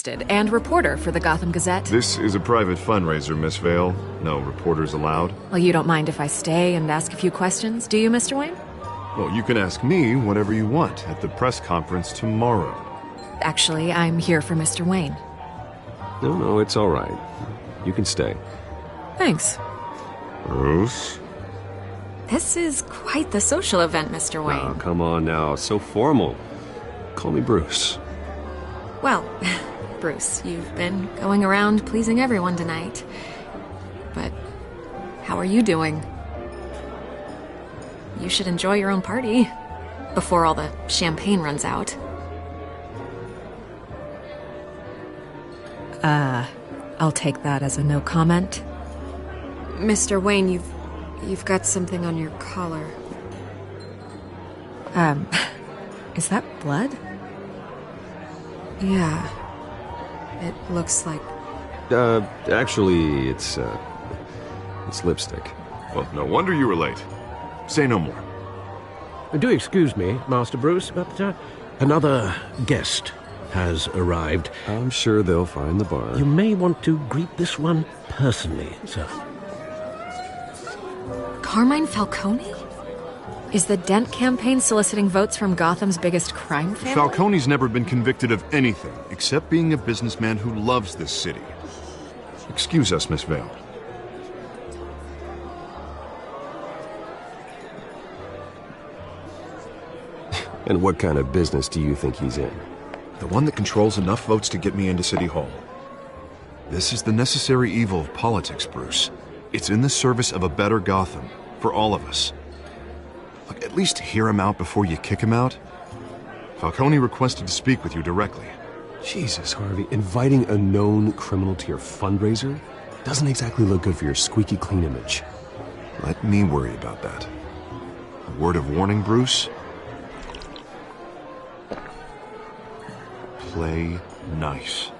interested and reporter for the Gotham Gazette. This is a private fundraiser, Miss Vale. No reporters allowed. Well, you don't mind if I stay and ask a few questions, do you, Mr. Wayne? Well, you can ask me whatever you want at the press conference tomorrow. Actually, I'm here for Mr. Wayne. No, it's all right. You can stay. Thanks. Bruce? This is quite the social event, Mr. Wayne. Oh, come on now. So formal. Call me Bruce. Well, Bruce, you've been going around pleasing everyone tonight. But how are you doing? You should enjoy your own party before all the champagne runs out. I'll take that as a no comment. Mr. Wayne, you've got something on your collar. Is that blood? Yeah. It looks like... Actually, it's lipstick. Well, no wonder you were late. Say no more. Do excuse me, Master Bruce, but another guest has arrived. I'm sure they'll find the bar. You may want to greet this one personally, sir. Carmine Falcone? Is the Dent campaign soliciting votes from Gotham's biggest crime family? Falcone's never been convicted of anything except being a businessman who loves this city. Excuse us, Miss Vale. And what kind of business do you think he's in? The one that controls enough votes to get me into City Hall. This is the necessary evil of politics, Bruce. It's in the service of a better Gotham, for all of us. Look, at least hear him out before you kick him out. Falcone requested to speak with you directly. Jesus, Harvey, inviting a known criminal to your fundraiser doesn't exactly look good for your squeaky clean image. Let me worry about that. A word of warning, Bruce? Play nice.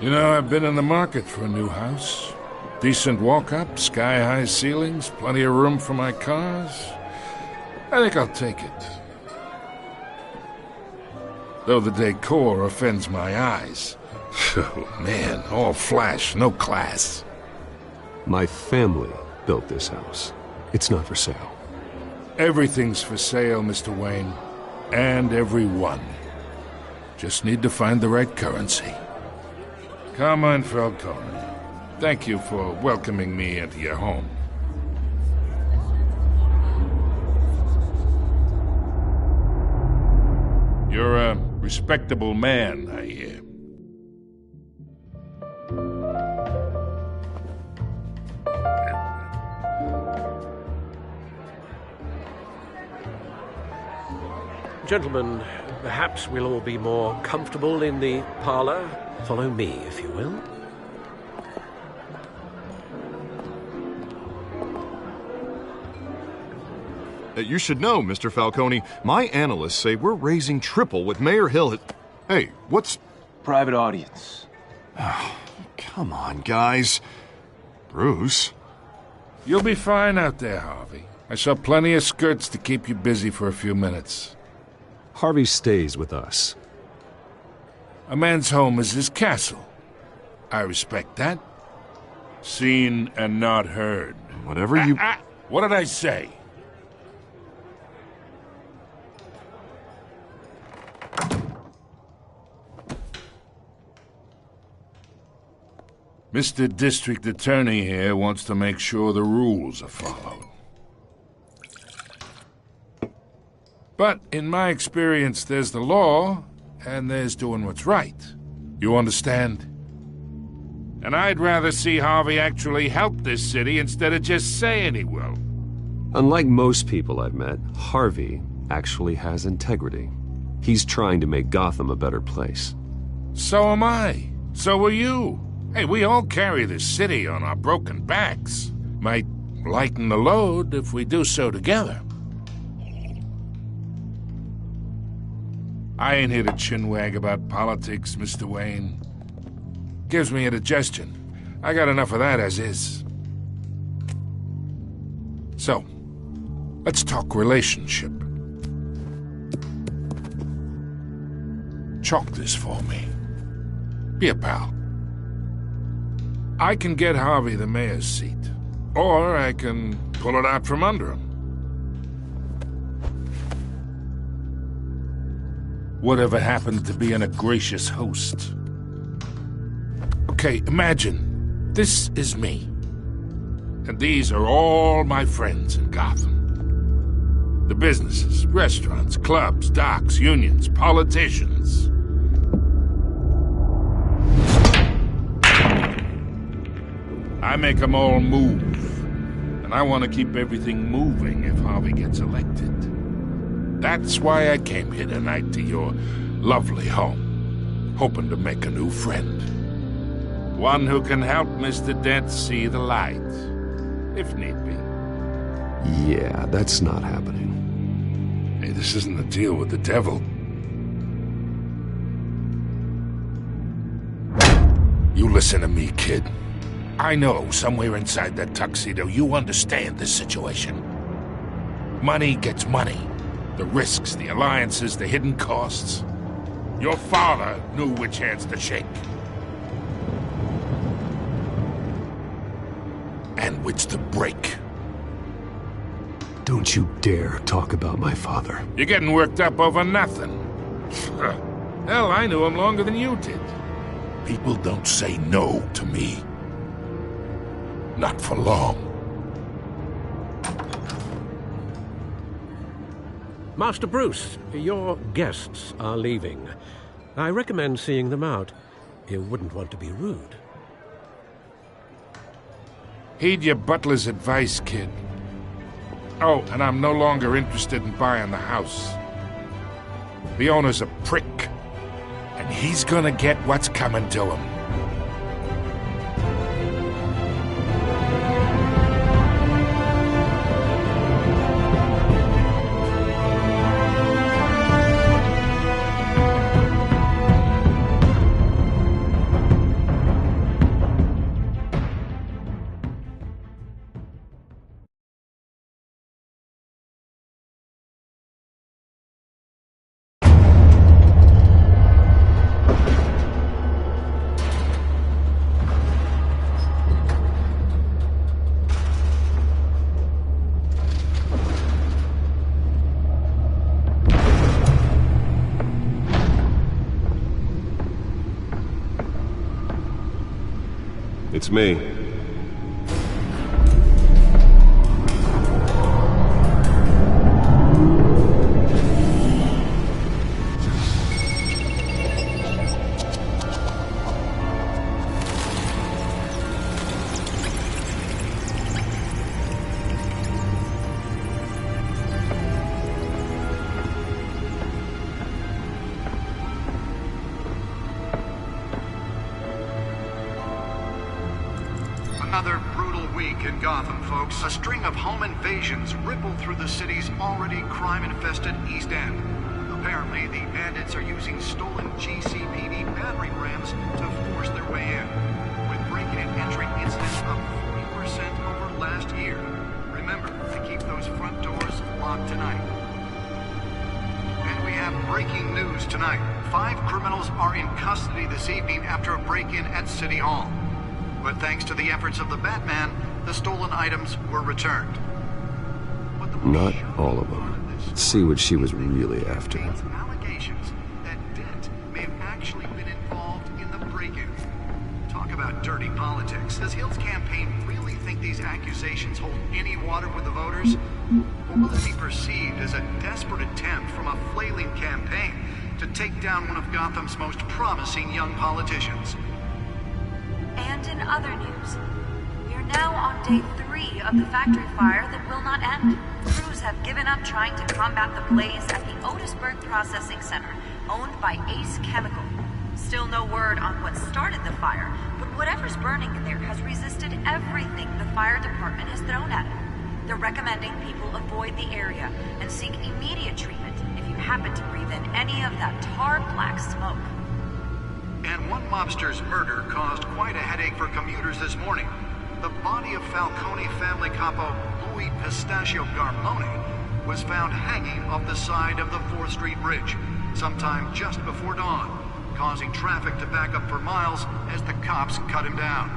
You know, I've been in the market for a new house. Decent walk-up, sky-high ceilings, plenty of room for my cars. I think I'll take it. Though the decor offends my eyes. Oh, man, all flash, no class. My family built this house. It's not for sale. Everything's for sale, Mr. Wayne. And everyone. Just need to find the right currency. Carmine Falcone, thank you for welcoming me into your home. You're a respectable man, I hear. Gentlemen, perhaps we'll all be more comfortable in the parlor. Follow me, if you will. You should know, Mr. Falcone, my analysts say we're raising triple with Mayor Hill. Hey, what's... Private audience. Oh, come on, guys. Bruce? You'll be fine out there, Harvey. I saw plenty of skirts to keep you busy for a few minutes. Harvey stays with us. A man's home is his castle. I respect that. Seen and not heard. Whatever you... What did I say? Mr. District Attorney here wants to make sure the rules are followed. But in my experience, there's the law, and there's doing what's right. You understand? And I'd rather see Harvey actually help this city instead of just saying he will. Unlike most people I've met, Harvey actually has integrity. He's trying to make Gotham a better place. So am I. So are you. Hey, we all carry this city on our broken backs. Might lighten the load if we do so together. I ain't here to chinwag about politics, Mr. Wayne. Gives me indigestion. I got enough of that as is. So, let's talk relationship. chalk this for me. Be a pal. I can get Harvey the mayor's seat, or I can pull it out from under him. Whatever happened to being a gracious host? Okay, imagine this is me, and these are all my friends in Gotham. The businesses, restaurants, clubs, docks, unions, politicians. I make them all move, and I want to keep everything moving if Harvey gets elected. That's why I came here tonight to your lovely home, hoping to make a new friend. One who can help Mr. Dent see the light, if need be. Yeah, that's not happening. Hey, this isn't a deal with the devil. You listen to me, kid. I know somewhere inside that tuxedo you understand this situation. Money gets money. The risks, the alliances, the hidden costs. Your father knew which hands to shake. And which to break. Don't you dare talk about my father. You're getting worked up over nothing. Hell, I knew him longer than you did. People don't say no to me. Not for long. Master Bruce, your guests are leaving. I recommend seeing them out. You wouldn't want to be rude. Heed your butler's advice, kid. Oh, and I'm no longer interested in buying the house. The owner's a prick, and he's gonna get what's coming to him. It's me. Another brutal week in Gotham, folks. A string of home invasions rippled through the city's already crime-infested East End. Apparently, the bandits are using stolen GCPD battering rams to force their way in, with breaking and entering incidents up 40% over last year. Remember to keep those front doors locked tonight. And we have breaking news tonight. 5 criminals are in custody this evening after a break-in at City Hall. But thanks to the efforts of the Batman, the stolen items were returned. But the Not all of them. See what she was really after. Allegations that Dent may have actually been involved in the break-in. Talk about dirty politics. Does Hill's campaign really think these accusations hold any water with the voters? Or will it be perceived as a desperate attempt from a flailing campaign to take down one of Gotham's most promising young politicians? And in other news, we're now on day 3 of the factory fire that will not end. Crews have given up trying to combat the blaze at the Otisburg Processing Center, owned by Ace Chemical. Still no word on what started the fire, but whatever's burning in there has resisted everything the fire department has thrown at it. They're recommending people avoid the area and seek immediate treatment if you happen to breathe in any of that tar black smoke. And one mobster's murder caused quite a headache for commuters this morning. The body of Falcone family capo Louis Pistachio Garmone was found hanging off the side of the 4th Street Bridge. sometime just before dawn, causing traffic to back up for miles as the cops cut him down.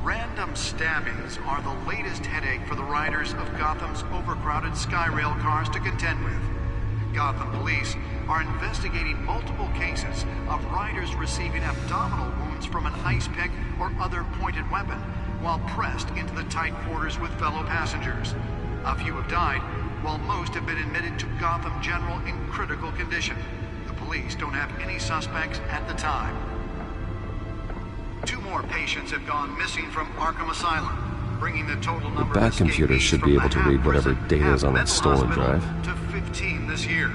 Random stabbings are the latest headache for the riders of Gotham's overcrowded Skyrail cars to contend with. Gotham police are investigating multiple cases of riders receiving abdominal wounds from an ice pick or other pointed weapon while pressed into the tight quarters with fellow passengers. A few have died, while most have been admitted to Gotham General in critical condition. The police don't have any suspects at the time. 2 more patients have gone missing from Arkham Asylum, bringing the total number Bat of computers should be able to read whatever data is on that stolen drive. To 15 this year.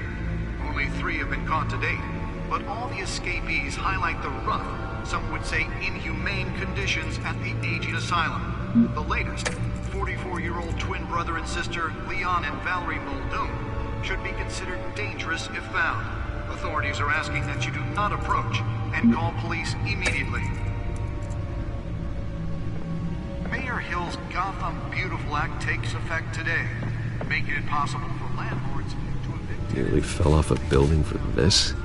Only 3 have been caught to date, but all the escapees highlight the rough, some would say inhumane conditions at the aging asylum. The latest, 44-year-old twin brother and sister Leon and Valerie Muldoon, should be considered dangerous if found. Authorities are asking that you do not approach and call police immediately. Mayor Hill's Gotham Beautiful Act takes effect today, making it possible for landlords to evict... Nearly fell off a building for this? The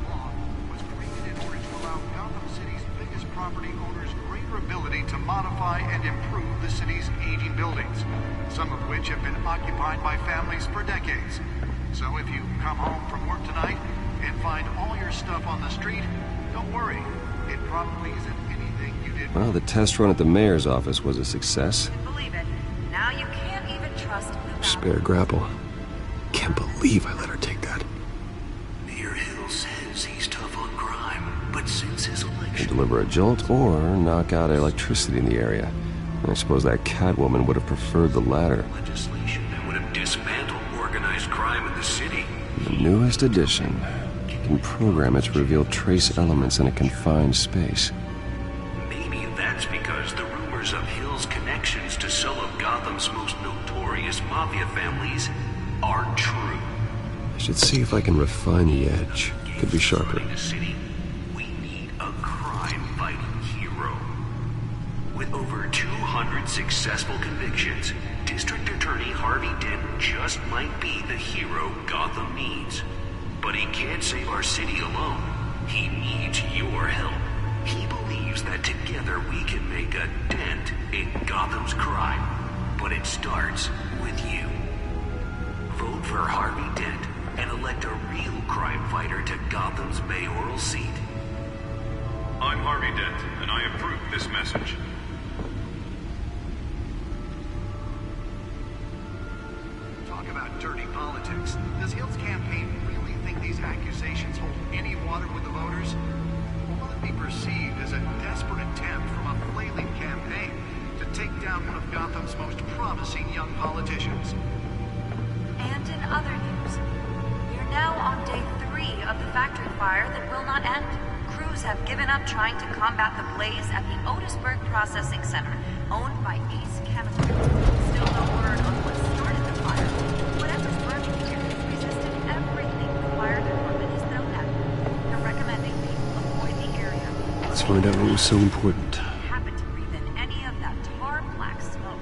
law was created in order to allow Gotham City's biggest property owners greater ability to modify and improve the city's aging buildings, some of which have been occupied by families for decades. So if you come home from work tonight and find all your stuff on the street, don't worry. It probably isn't anything you did. Well, the test run at the mayor's office was a success. Believe it. Now you can't even trust the Spare grapple. Can't believe I let her take that. Mayor Hill says he's tough on crime, but since his election... Can deliver a jolt or knock out electricity in the area. I suppose that Catwoman would have preferred the latter. Legislation that would have dismantled organized crime in the city. The newest edition can program it to reveal trace elements in a confined space. Maybe that's because the rumors of Hill's connections to some of Gotham's most notorious mafia families aren't true. I should see if I can refine the edge. Could be sharper. The city, we need a crime-fighting hero. With over 200 successful convictions, District Attorney Harvey Dent just might be the hero Gotham needs. But he can't save our city alone. He needs your help. He believes that together we can make a dent in Gotham's crime. But it starts with you. Vote for Harvey Dent and elect a real crime fighter to Gotham's mayoral seat. I'm Harvey Dent, and I approve this message. Talk about dirty politics. Does Hill's campaign really think these accusations hold any water with the voters? Or will it be perceived as a desperate attempt from a flailing campaign to take down one of Gotham's most promising young politicians? And in other news, we're now on day 3 of the factory fire that will not end. Crews have given up trying to combat the blaze at the Otisburg Processing Center, owned by Ace Chemical. Still no word on what started the fire. Whatever's burning here has resisted everything the fire department has thrown at it. They're recommending people avoid the area. Let's find out what was so important. Happen to breathe in any of that tar black smoke.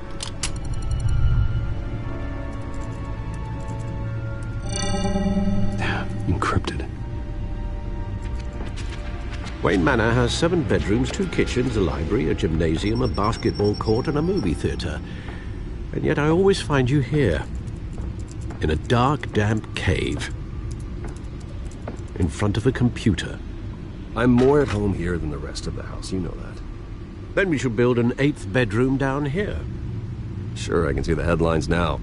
Encrypted. Wayne Manor has 7 bedrooms, 2 kitchens, a library, a gymnasium, a basketball court, and a movie theater. And yet I always find you here, in a dark, damp cave, in front of a computer. I'm more at home here than the rest of the house, you know that. Then we should build an 8th bedroom down here. Sure, I can see the headlines now.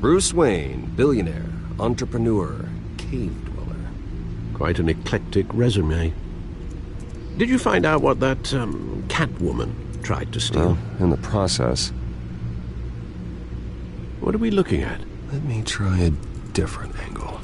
Bruce Wayne, billionaire, entrepreneur, cave dweller. Quite an eclectic resume. Did you find out what that, Catwoman tried to steal? Well, in the process. What are we looking at? Let me try a different angle.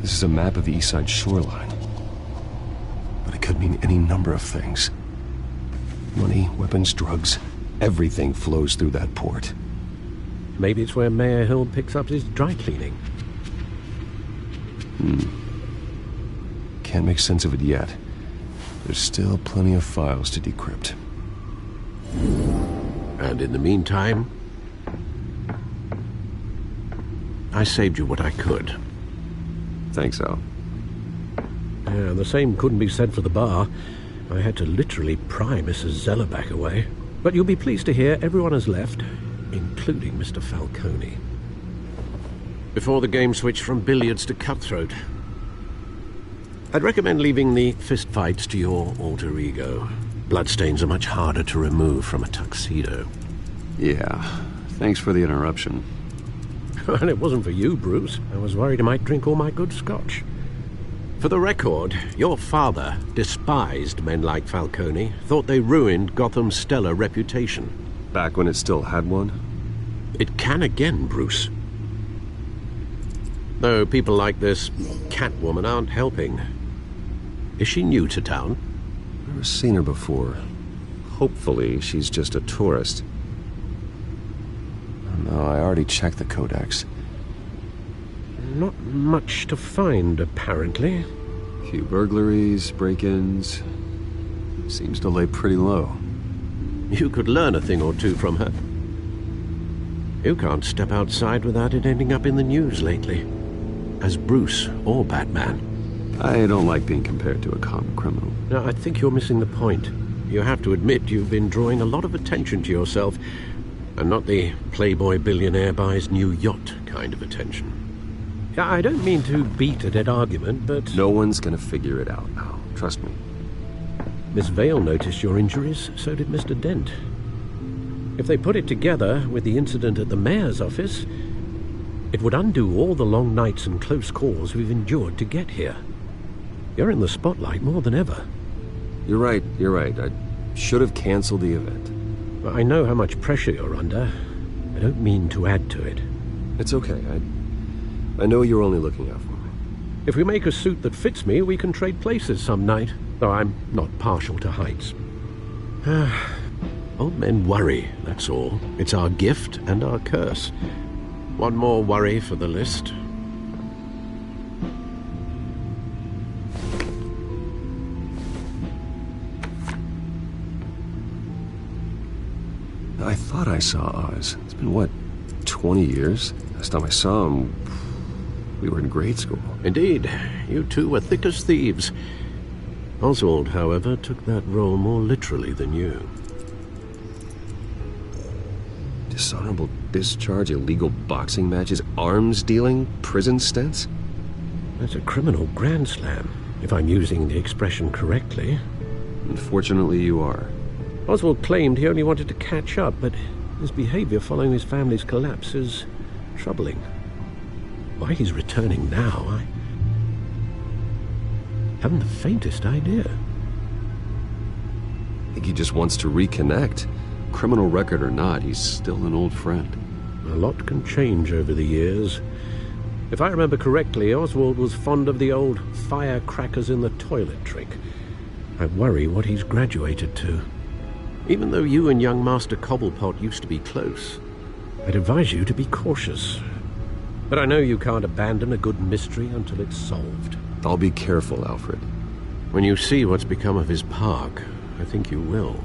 This is a map of the East Side shoreline. But I mean any number of things. Money, weapons, drugs, everything flows through that port. Maybe it's where Mayor Hill picks up his dry cleaning. Can't make sense of it yet. There's still plenty of files to decrypt. And in the meantime, I saved you what I could. Thanks, Al. Yeah, the same couldn't be said for the bar. I had to literally pry Mrs. Zellerbach away. But you'll be pleased to hear everyone has left, including Mr. Falcone. Before the game switched from billiards to cutthroat, I'd recommend leaving the fistfights to your alter ego. Bloodstains are much harder to remove from a tuxedo. Yeah, thanks for the interruption. And it wasn't for you, Bruce. I was worried I might drink all my good scotch. For the record, your father despised men like Falcone, thought they ruined Gotham's stellar reputation. Back when it still had one? It can again, Bruce. Though people like this Catwoman aren't helping. Is she new to town? Never seen her before. Hopefully, she's just a tourist. No, I already checked the codex. Not much to find, apparently. A few burglaries, break-ins. Seems to lay pretty low. You could learn a thing or two from her. You can't step outside without it ending up in the news lately. As Bruce or Batman. I don't like being compared to a common criminal. No, I think you're missing the point. You have to admit you've been drawing a lot of attention to yourself, and not the playboy billionaire buys new yacht kind of attention. I don't mean to beat a dead argument, but... No one's gonna figure it out now. Trust me. Miss Vale noticed your injuries, so did Mr. Dent. If they put it together with the incident at the mayor's office, it would undo all the long nights and close calls we've endured to get here. You're in the spotlight more than ever. You're right. I should have canceled the event. I know how much pressure you're under. I don't mean to add to it. It's okay. I know you're only looking out for me. If we make a suit that fits me, we can trade places some night, though I'm not partial to heights. Old men worry, that's all. It's our gift and our curse. One more worry for the list. I thought I saw Oz. It's been, what, 20 years? Last time I saw him, we were in grade school. Indeed. You two were thick as thieves. Oswald, however, took that role more literally than you. Dishonorable discharge, illegal boxing matches, arms dealing, prison stints? That's a criminal grand slam, if I'm using the expression correctly. Unfortunately, you are. Oswald claimed he only wanted to catch up, but his behavior following his family's collapse is troubling. Why he's returning now, I haven't the faintest idea. I think he just wants to reconnect. Criminal record or not, he's still an old friend. A lot can change over the years. If I remember correctly, Oswald was fond of the old firecrackers in the toilet trick. I worry what he's graduated to. Even though you and young Master Cobblepot used to be close, I'd advise you to be cautious. But I know you can't abandon a good mystery until it's solved. I'll be careful, Alfred. When you see what's become of his park, I think you will.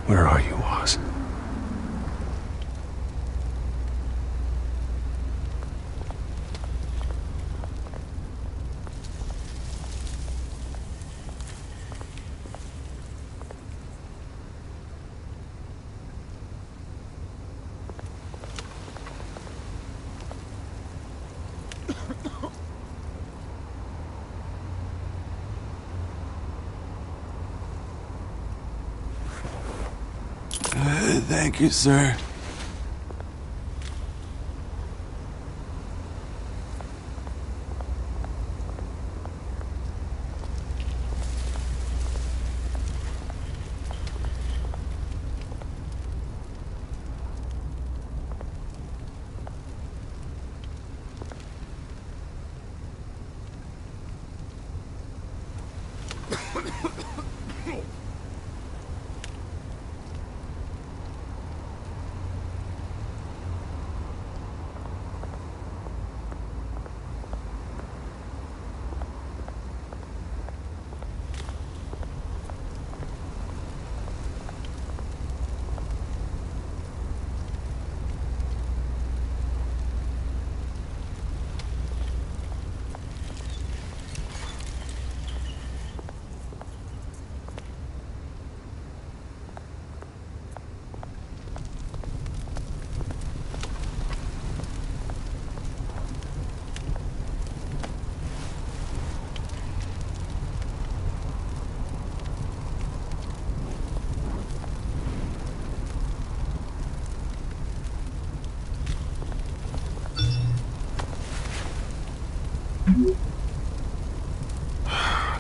Where are you, Oz? Thank you, sir.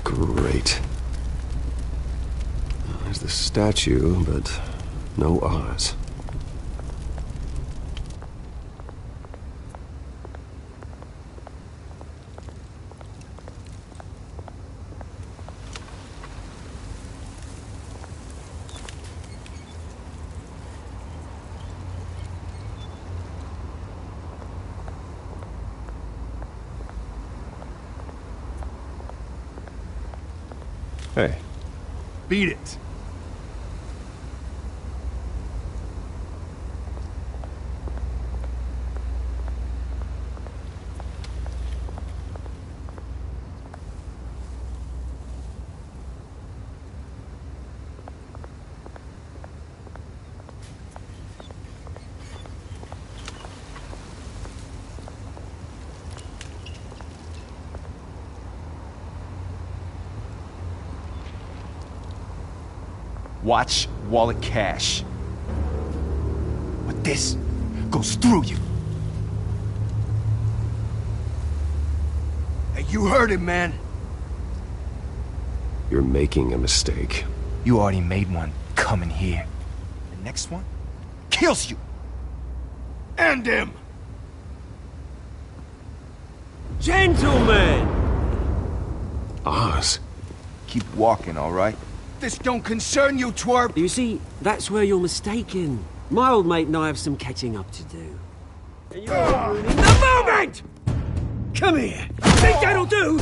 Great. There's the statue, but no Oz. Hey. Beat it. Watch wallet cash. But this goes through you. Hey, you heard it, man. You're making a mistake. You already made one coming here. The next one kills you. And him. Gentlemen! Oz. Keep walking, all right? This don't concern you, twerp! You see, that's where you're mistaken. My old mate and I have some catching up to do. And you're ruining the moment! Come here! Think that'll do?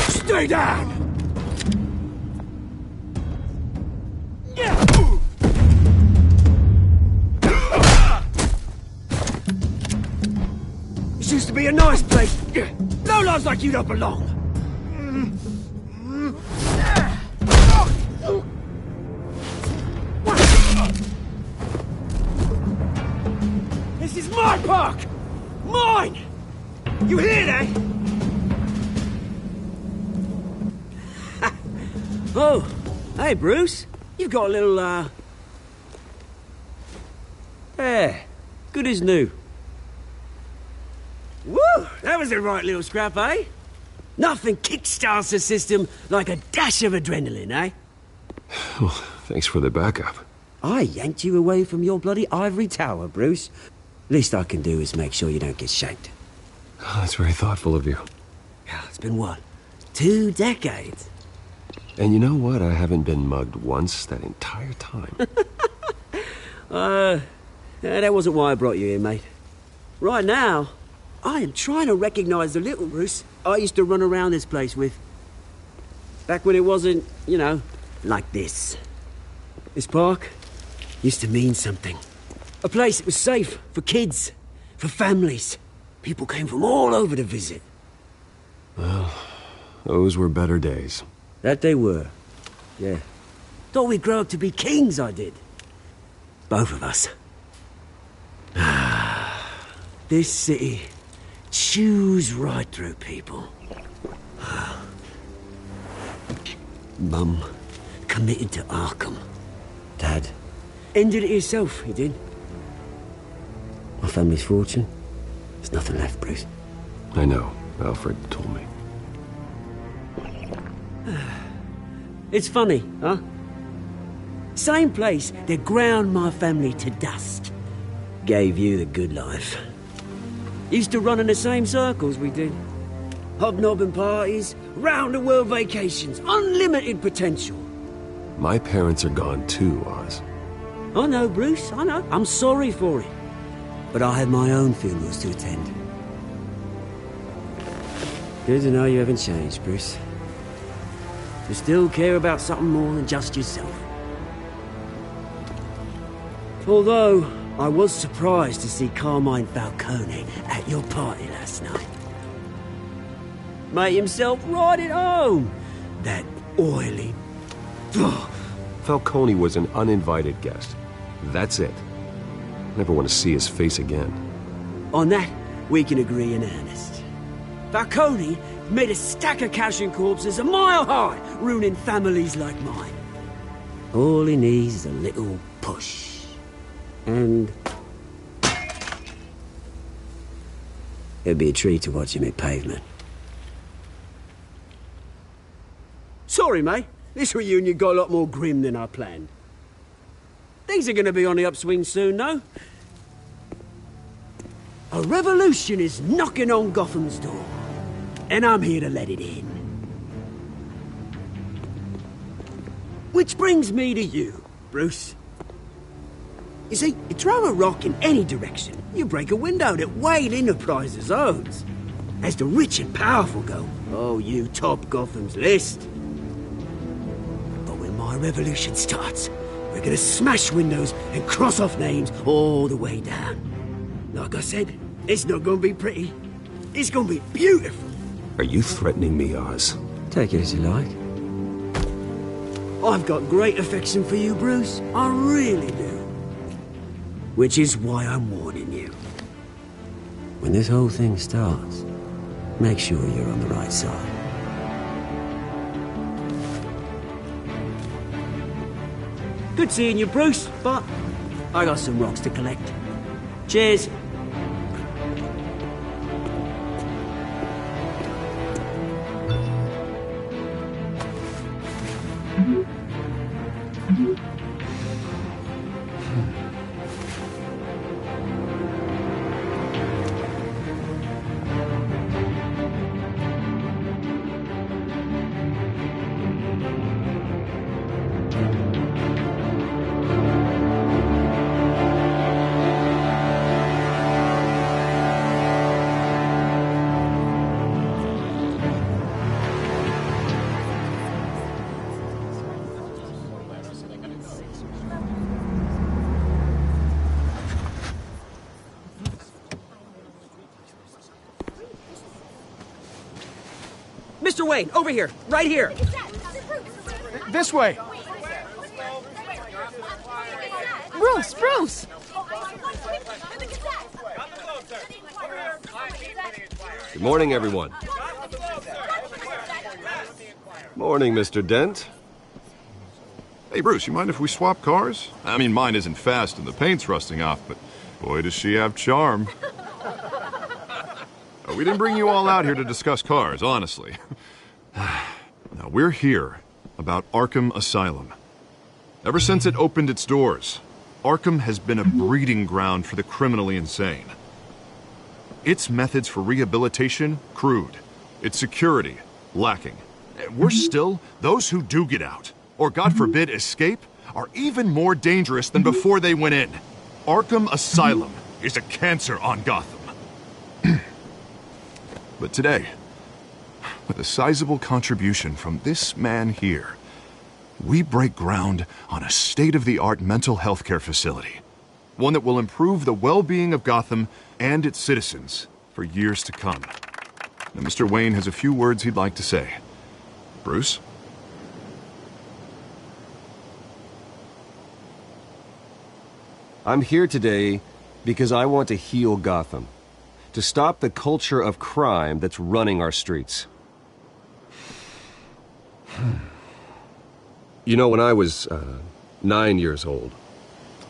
Stay down! This used to be a nice place. No lives like you don't belong. This is my park! Mine! You hear that? Oh, hey Bruce. You've got a little, yeah, good as new. Woo! That was a right little scrap, eh? Nothing kickstarts the system like a dash of adrenaline, eh? Well, thanks for the backup. I yanked you away from your bloody ivory tower, Bruce. Least I can do is make sure you don't get shanked. Oh, that's very thoughtful of you. It's been what? 2 decades? And you know what? I haven't been mugged once that entire time. That wasn't why I brought you here, mate. Right now, I am trying to recognize the little Bruce I used to run around this place with. Back when it wasn't, you know, like this. This park used to mean something. A place that was safe for kids, for families. People came from all over to visit. Well, those were better days. That they were. Yeah. Thought we'd grow up to be kings, I did. Both of us. This city chews right through people. Mum committed to Arkham. Dad ended it himself, he did. My family's fortune. There's nothing left, Bruce. I know. Alfred told me. It's funny, huh? Same place that ground my family to dust. Gave you the good life. Used to run in the same circles we did. Hobnobbing parties, round-the-world vacations, unlimited potential. My parents are gone too, Oz. I know, Bruce, I know. I'm sorry for it. But I had my own funerals to attend. Good to know you haven't changed, Bruce. You still care about something more than just yourself. Although, I was surprised to see Carmine Falcone at your party last night. Made himself right at home. That oily... Falcone was an uninvited guest. That's it. Never want to see his face again. On that, we can agree in earnest. Falcone made a stack of cash and corpses a mile high, ruining families like mine. All he needs is a little push. And... it'd be a treat to watch him hit pavement. Sorry, mate. This reunion got a lot more grim than I planned. Things are going to be on the upswing soon, though. A revolution is knocking on Gotham's door. And I'm here to let it in. Which brings me to you, Bruce. You see, you throw a rock in any direction, you break a window that Wayne Enterprises owns. As the rich and powerful go, oh, you top Gotham's list. But when my revolution starts, we're gonna smash windows and cross off names all the way down. Like I said, it's not gonna be pretty. It's gonna be beautiful. Are you threatening me, Oz? Take it as you like. I've got great affection for you, Bruce. I really do. Which is why I'm warning you. When this whole thing starts, make sure you're on the right side. Good seeing you, Bruce, but I got some rocks to collect. Cheers. Mr. Wayne, over here. Right here. This way. Bruce, Bruce! Good morning, everyone. Morning, Mr. Dent. Hey, Bruce, you mind if we swap cars? I mean, mine isn't fast and the paint's rusting off, but boy, does she have charm. We didn't bring you all out here to discuss cars, honestly. Now, we're here about Arkham Asylum. Ever since it opened its doors, Arkham has been a breeding ground for the criminally insane. Its methods for rehabilitation, crude. Its security, lacking. Worse still, those who do get out, or God forbid escape, are even more dangerous than before they went in. Arkham Asylum is a cancer on Gotham. But today, with a sizable contribution from this man here, we break ground on a state-of-the-art mental health care facility. One that will improve the well-being of Gotham and its citizens for years to come. Now, Mr. Wayne has a few words he'd like to say. Bruce? I'm here today because I want to heal Gotham. To stop the culture of crime that's running our streets. You know, when I was 9 years old,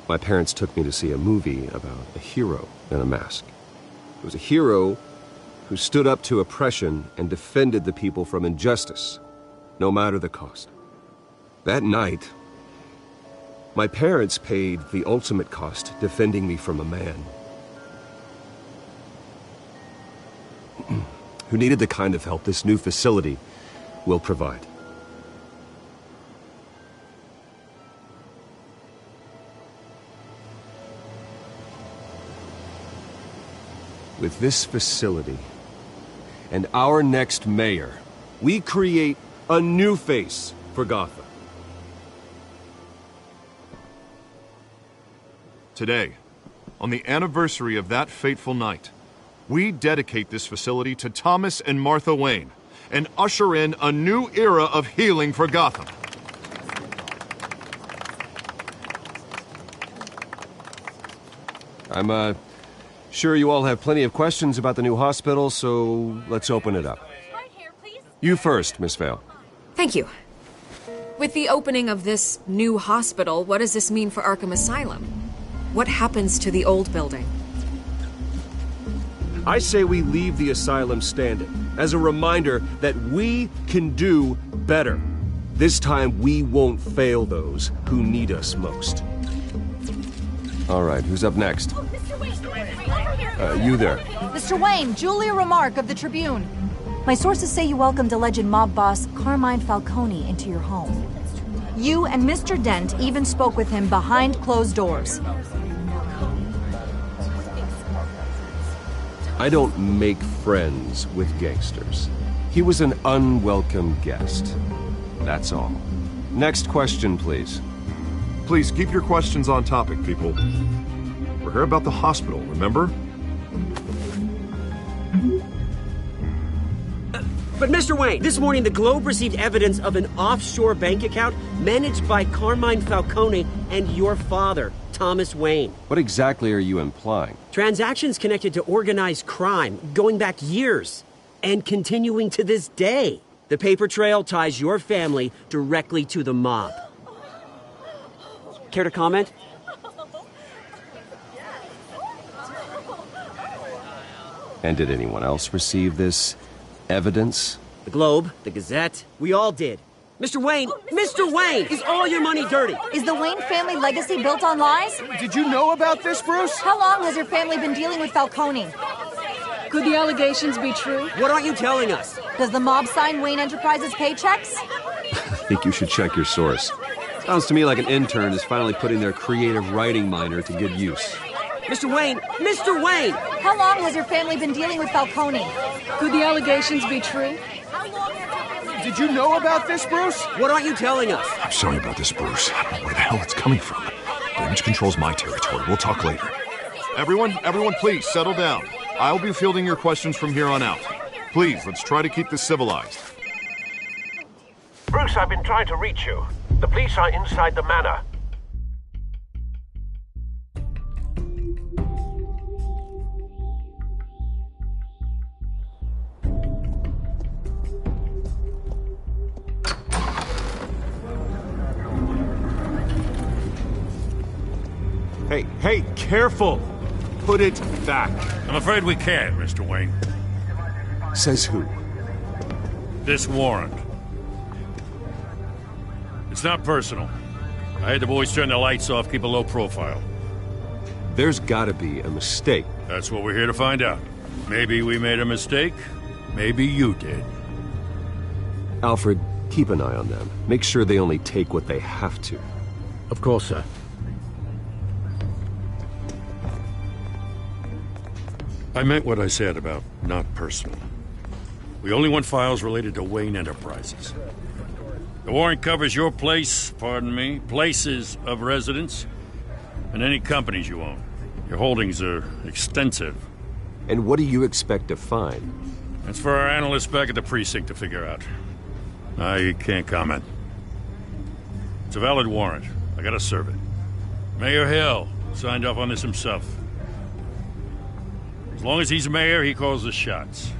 my parents took me to see a movie about a hero in a mask. It was a hero who stood up to oppression and defended the people from injustice, no matter the cost. That night, my parents paid the ultimate cost defending me from a man who needed the kind of help this new facility will provide. With this facility and our next mayor, we create a new face for Gotham. Today, on the anniversary of that fateful night, we dedicate this facility to Thomas and Martha Wayne and usher in a new era of healing for Gotham. I'm sure you all have plenty of questions about the new hospital, so let's open it up. You first, Miss Vale. Thank you. With the opening of this new hospital, what does this mean for Arkham Asylum? What happens to the old building? I say we leave the asylum standing as a reminder that we can do better. This time we won't fail those who need us most. All right, who's up next? You there. Mr. Wayne, Julia Remark of the Tribune. My sources say you welcomed alleged mob boss Carmine Falcone into your home. You and Mr. Dent even spoke with him behind closed doors. I don't make friends with gangsters. He was an unwelcome guest. That's all. Next question, please. Please keep your questions on topic, people. We're here about the hospital, remember? But Mr. Wayne, this morning the Globe received evidence of an offshore bank account managed by Carmine Falcone and your father, Thomas Wayne. What exactly are you implying? Transactions connected to organized crime going back years and continuing to this day. The paper trail ties your family directly to the mob. Care to comment? And did anyone else receive this evidence? The Globe, the Gazette, we all did. Mr. Wayne, Mr. Wayne, is all your money dirty? Is the Wayne family legacy built on lies? Did you know about this, Bruce? How long has your family been dealing with Falcone? Could the allegations be true? What aren't you telling us? Does the mob sign Wayne Enterprises paychecks? I think you should check your source. Sounds to me like an intern is finally putting their creative writing minor to good use. Mr. Wayne! Mr. Wayne! How long has your family been dealing with Falcone? Could the allegations be true? Did you know about this, Bruce? What aren't you telling us? I'm sorry about this, Bruce. I don't know where the hell it's coming from. Damage control's my territory. We'll talk later. Everyone, please, settle down. I'll be fielding your questions from here on out. Please, let's try to keep this civilized. Bruce, I've been trying to reach you. The police are inside the manor. Hey, careful! Put it back. I'm afraid we can't, Mr. Wayne. Says who? This warrant. It's not personal. I had the boys turn the lights off, keep a low profile. There's gotta be a mistake. That's what we're here to find out. Maybe we made a mistake. Maybe you did. Alfred, keep an eye on them. Make sure they only take what they have to. Of course, sir. I meant what I said about not personal. We only want files related to Wayne Enterprises. The warrant covers your place, pardon me, places of residence, and any companies you own. Your holdings are extensive. And what do you expect to find? That's for our analysts back at the precinct to figure out. I can't comment. It's a valid warrant. I gotta serve it. Mayor Hill signed off on this himself. As long as he's mayor, he calls the shots.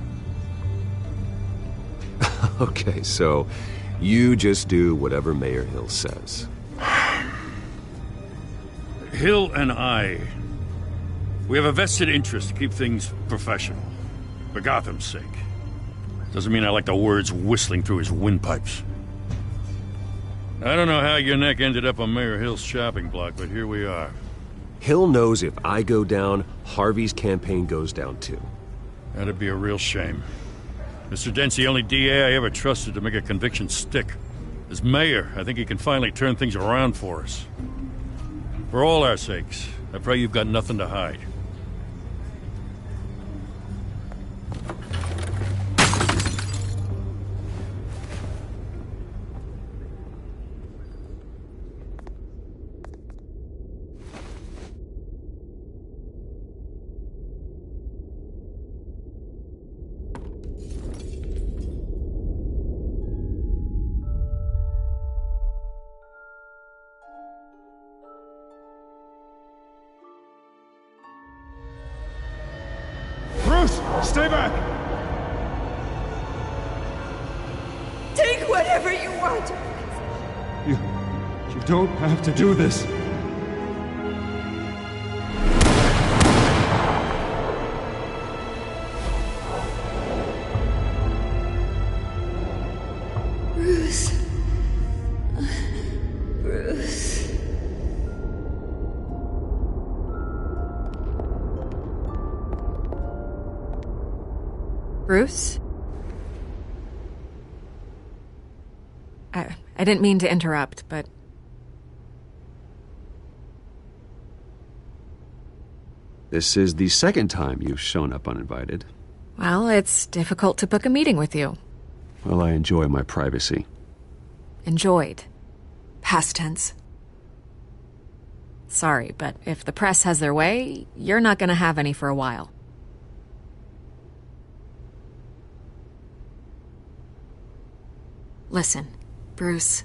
Okay, so You just do whatever Mayor Hill says. Hill and I, we have a vested interest to keep things professional. For Gotham's sake. Doesn't mean I like the words whistling through his windpipes. I don't know how your neck ended up on Mayor Hill's shopping block, but here we are. Hill knows if I go down, Harvey's campaign goes down too. That'd be a real shame. Mr. Dent's the only DA I ever trusted to make a conviction stick. As mayor, I think he can finally turn things around for us. For all our sakes, I pray you've got nothing to hide. Stay back! Take whatever you want! You don't have to do this. Bruce. Bruce. Bruce? I didn't mean to interrupt, but... This is the second time you've shown up uninvited. Well, it's difficult to book a meeting with you. Well, I enjoy my privacy. Enjoyed. Past tense. Sorry, but if the press has their way, you're not gonna have any for a while. Listen, Bruce.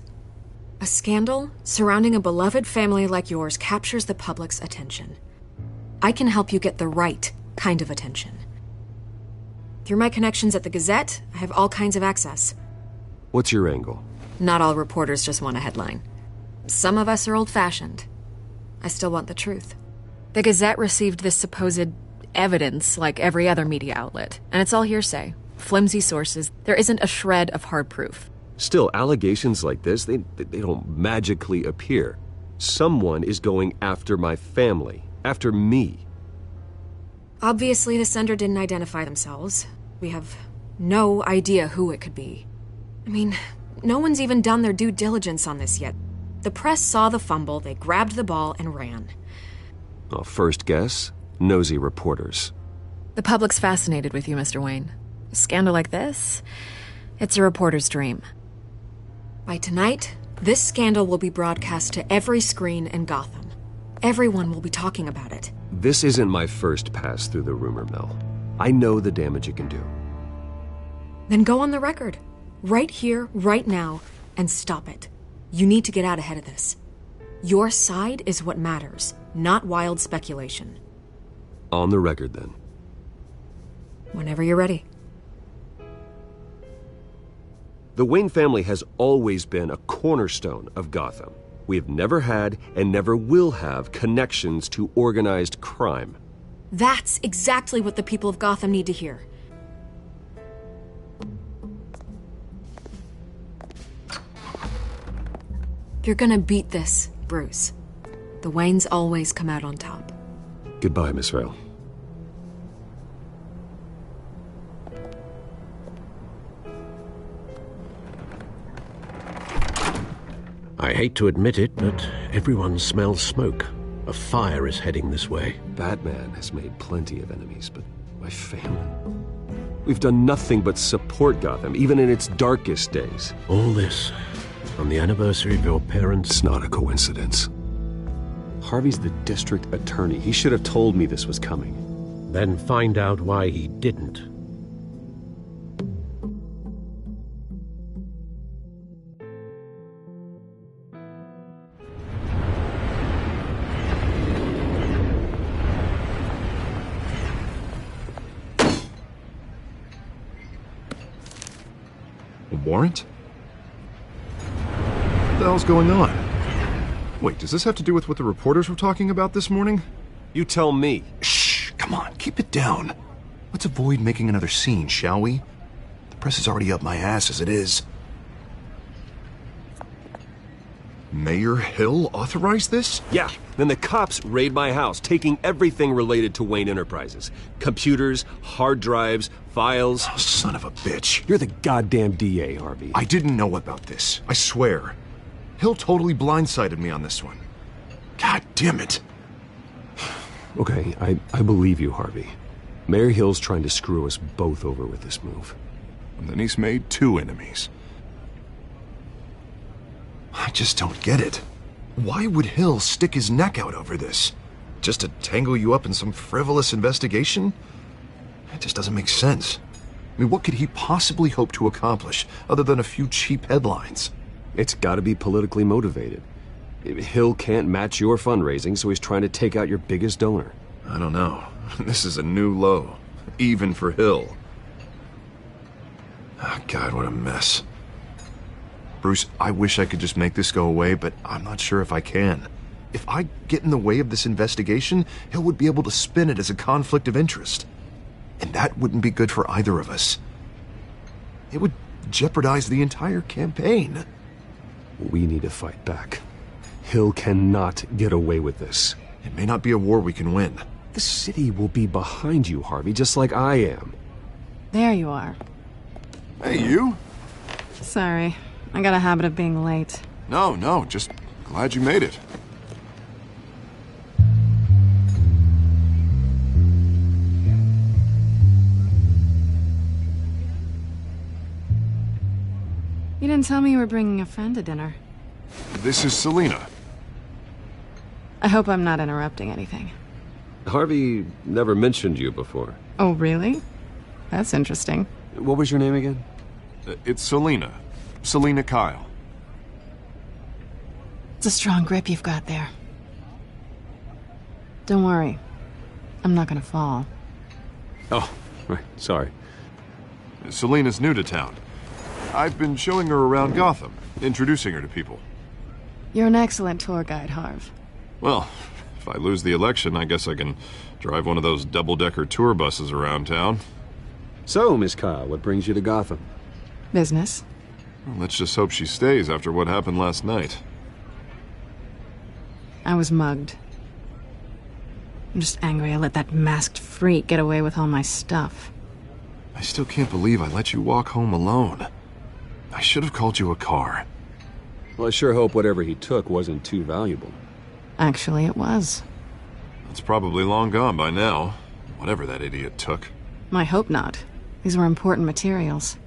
A scandal surrounding a beloved family like yours captures the public's attention. I can help you get the right kind of attention. Through my connections at the Gazette, I have all kinds of access. What's your angle? Not all reporters just want a headline. Some of us are old-fashioned. I still want the truth. The Gazette received this supposed evidence like every other media outlet, and it's all hearsay. Flimsy sources. There isn't a shred of hard proof. Still, allegations like this, they don't magically appear. Someone is going after my family, after me. Obviously, the sender didn't identify themselves. We have no idea who it could be. I mean, no one's even done their due diligence on this yet. The press saw the fumble, they grabbed the ball and ran. Well, first guess, nosy reporters. The public's fascinated with you, Mr. Wayne. A scandal like this, it's a reporter's dream. By tonight, this scandal will be broadcast to every screen in Gotham. Everyone will be talking about it. This isn't my first pass through the rumor mill. I know the damage it can do. Then go on the record. Right here, right now, and stop it. You need to get out ahead of this. Your side is what matters, not wild speculation. On the record, then. Whenever you're ready. The Wayne family has always been a cornerstone of Gotham. We have never had and never will have connections to organized crime. That's exactly what the people of Gotham need to hear. You're gonna beat this, Bruce. The Waynes always come out on top. Goodbye, Miss Vale. I hate to admit it, but everyone smells smoke. A fire is heading this way. Batman has made plenty of enemies, but my family... We've done nothing but support Gotham, even in its darkest days. All this on the anniversary of your parents'... It's not a coincidence. Harvey's the district attorney. He should have told me this was coming. Then find out why he didn't. A warrant? the hell's going on? Wait, does this have to do with what the reporters were talking about this morning? You tell me. Shh, come on, keep it down. Let's avoid making another scene, shall we? The press is already up my ass as it is. Mayor Hill authorized this? Yeah, then the cops raid my house, taking everything related to Wayne Enterprises. Computers, hard drives, files. Oh, son of a bitch. You're the goddamn DA, Harvey. I didn't know about this, I swear. Hill totally blindsided me on this one. God damn it. Okay, I believe you, Harvey. Mayor Hill's trying to screw us both over with this move. And then he's made 2 enemies. I just don't get it. Why would Hill stick his neck out over this? Just to tangle you up in some frivolous investigation? It just doesn't make sense. I mean, what could he possibly hope to accomplish other than a few cheap headlines? It's gotta be politically motivated. Hill can't match your fundraising, so he's trying to take out your biggest donor. I don't know. This is a new low. Even for Hill. Oh, God, what a mess. Bruce, I wish I could just make this go away, but I'm not sure if I can. If I get in the way of this investigation, Hill would be able to spin it as a conflict of interest. And that wouldn't be good for either of us. It would jeopardize the entire campaign. We need to fight back. Hill cannot get away with this. It may not be a war we can win. The city will be behind you, Harvey, just like I am. There you are. Hey, you? Sorry. I got a habit of being late. No, just glad you made it. You didn't tell me you were bringing a friend to dinner. This is Selina. I hope I'm not interrupting anything. Harvey never mentioned you before. Oh, really? That's interesting. What was your name again? It's Selina. Selina Kyle. It's a strong grip you've got there. Don't worry. I'm not gonna fall. Oh, right. Sorry. Selina's new to town. I've been showing her around Gotham, introducing her to people. You're an excellent tour guide, Harv. Well, if I lose the election, I guess I can drive one of those double-decker tour buses around town. So, Miss Kyle, what brings you to Gotham? Business. Well, let's just hope she stays after what happened last night. I was mugged. I'm just angry I let that masked freak get away with all my stuff. I still can't believe I let you walk home alone. I should have called you a car. Well, I sure hope whatever he took wasn't too valuable. Actually, it was. It's probably long gone by now, whatever that idiot took. I hope not. These were important materials.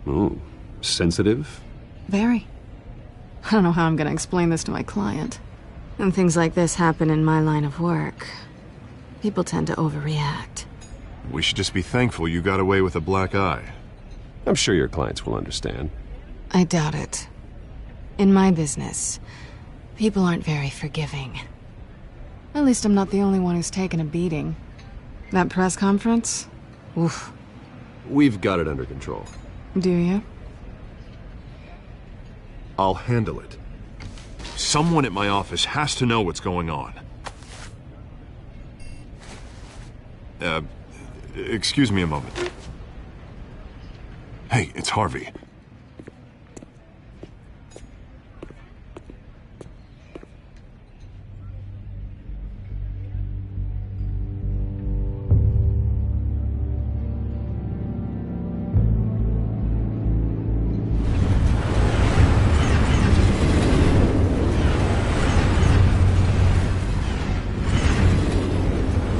Ooh, sensitive? Very. I don't know how I'm gonna explain this to my client. When things like this happen in my line of work, people tend to overreact. We should just be thankful you got away with a black eye. I'm sure your clients will understand. I doubt it. In my business, people aren't very forgiving. At least I'm not the only one who's taken a beating. That press conference? Oof. We've got it under control. Do you? I'll handle it. Someone at my office has to know what's going on. Excuse me a moment. Hey, it's Harvey.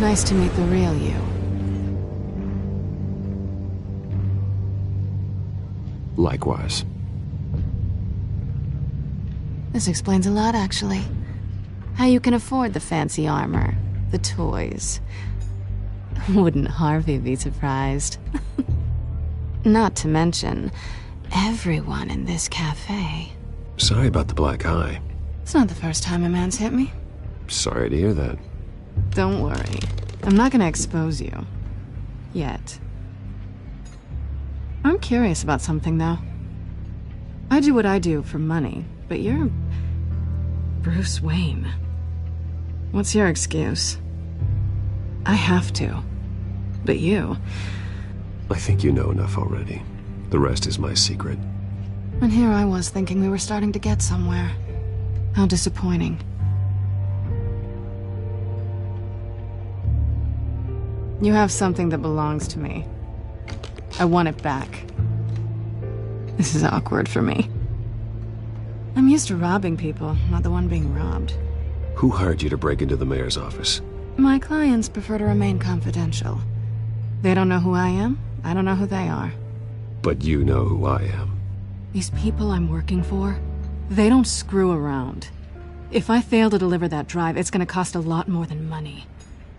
Nice to meet the real you. Likewise. This explains a lot, actually. How you can afford the fancy armor, the toys. Wouldn't Harvey be surprised? Not to mention, everyone in this cafe. Sorry about the black eye. It's not the first time a man's hit me. Sorry to hear that. Don't worry. I'm not gonna expose you. Yet. I'm curious about something, though. I do what I do for money, but you're Bruce Wayne. What's your excuse? I have to. But you... I think you know enough already. The rest is my secret. And here I was thinking we were starting to get somewhere. How disappointing. You have something that belongs to me. I want it back. This is awkward for me. I'm used to robbing people, not the one being robbed. Who hired you to break into the mayor's office? My clients prefer to remain confidential. They don't know who I am, I don't know who they are. But you know who I am. These people I'm working for, they don't screw around. If I fail to deliver that drive, it's gonna cost a lot more than money.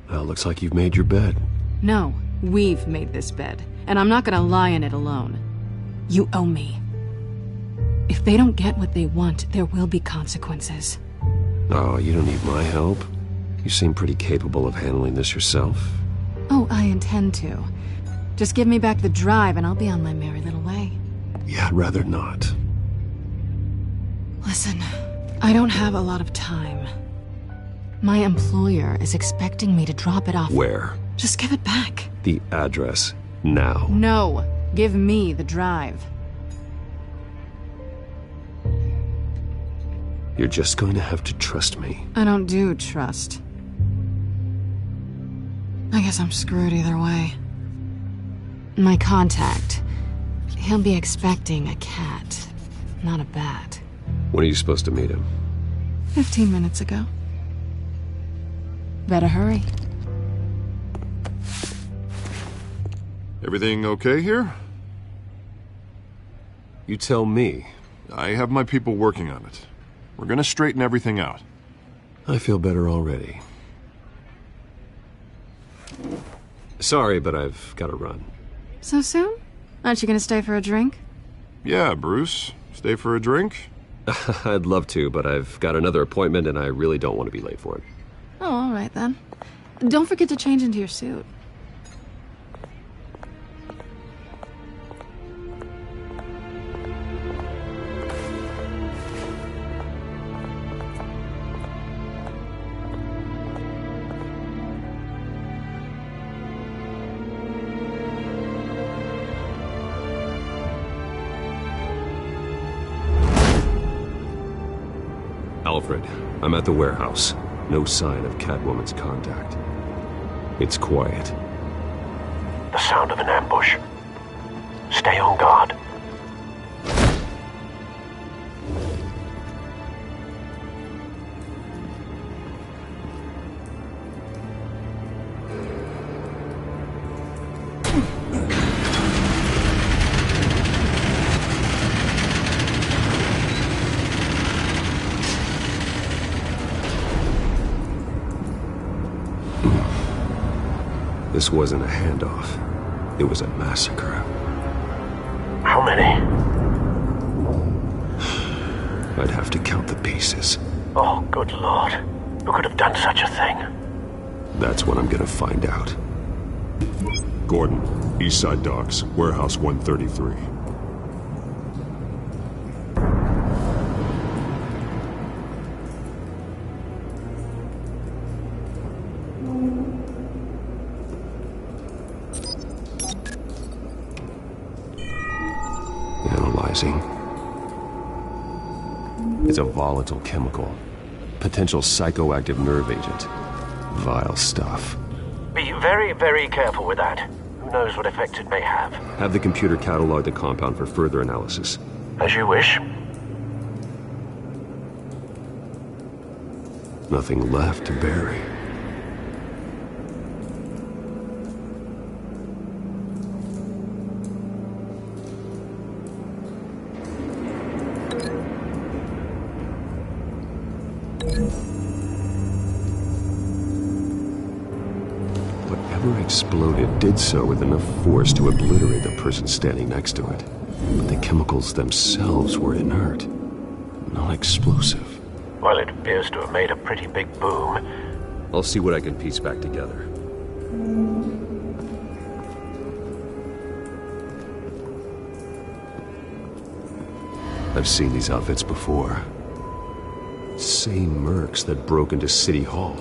Well, looks like you've made your bed. No, we've made this bed, and I'm not gonna lie in it alone. You owe me. If they don't get what they want, there will be consequences. Oh, you don't need my help. You seem pretty capable of handling this yourself. Oh, I intend to. Just give me back the drive and I'll be on my merry little way. Yeah, I'd rather not. Listen, I don't have a lot of time. My employer is expecting me to drop it off. Where? Just give it back. The address, now. No, give me the drive. You're just going to have to trust me. I don't do trust. I guess I'm screwed either way. My contact, he'll be expecting a cat, not a bat. When are you supposed to meet him? 15 minutes ago. Better hurry. Everything okay here? You tell me. I have my people working on it. We're gonna straighten everything out. I feel better already. Sorry, but I've got to run. So soon? Aren't you gonna stay for a drink? Yeah, Bruce. Stay for a drink? I'd love to, but I've got another appointment and I really don't want to be late for it. Oh, all right then. Don't forget to change into your suit. Alfred, I'm at the warehouse. No sign of Catwoman's contact. It's quiet. The sound of an ambush. Stay on guard. This wasn't a handoff. It was a massacre. How many? I'd have to count the pieces. Oh, good lord. Who could have done such a thing? That's what I'm gonna find out. Gordon, Eastside Docks, Warehouse 133. Analyzing. It's a volatile chemical. Potential psychoactive nerve agent. Vile stuff. Be very, very careful with that. Who knows what effect it may have. Have the computer catalog the compound for further analysis. As you wish. Nothing left to bury. Whatever exploded did so with enough force to obliterate the person standing next to it. But the chemicals themselves were inert, not explosive. Well, it appears to have made a pretty big boom. I'll see what I can piece back together. I've seen these outfits before. same mercs that broke into City Hall.